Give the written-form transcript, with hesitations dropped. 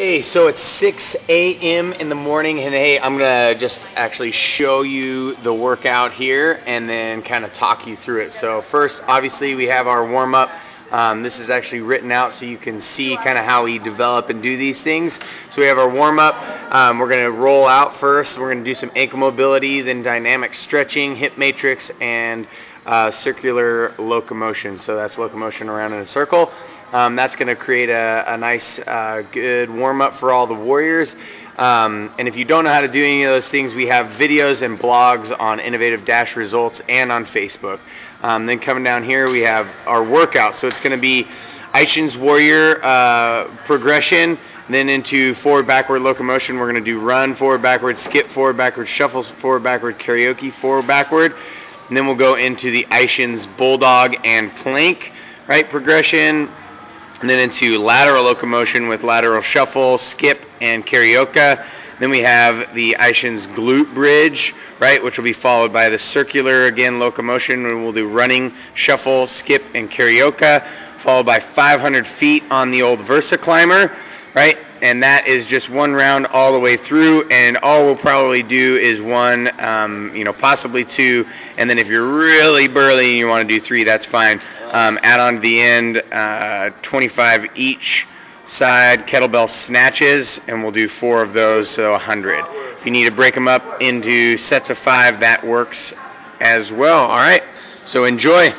Okay, so it's 6 a.m. in the morning, and hey, I'm gonna just actually show you the workout here and then kind of talk you through it. So first, obviously, we have our warm-up. This is actually written out so you can see kind of how we develop and do these things. So we have our warm-up. We're gonna roll out first. We're gonna do some ankle mobility, then dynamic stretching, hip matrix, and circular locomotion. So that's locomotion around in a circle. That's going to create a nice, good warm-up for all the warriors. And if you don't know how to do any of those things, we have videos and blogs on Innovative Results and on Facebook. Then coming down here, we have our workout. So it's going to be Aishin's Warrior progression, then into forward-backward locomotion. We're going to do run, forward-backward, skip, forward-backward, shuffle, forward-backward, karaoke, forward-backward. And then we'll go into the Aishin's Bulldog and Plank, right, progression. And then into lateral locomotion with lateral shuffle, skip, and karaoke. Then we have the Aishin's glute bridge, right, which will be followed by the circular, again, locomotion. And we'll do running, shuffle, skip, and karaoke, followed by 500 feet on the old Versa climber, right? And that is just one round all the way through, and all we'll probably do is one, possibly two, and then if you're really burly and you want to do three, that's fine. Add on to the end 25 each side kettlebell snatches, and we'll do 4 of those, so 100. If you need to break them up into sets of 5, that works as well. All right, so enjoy.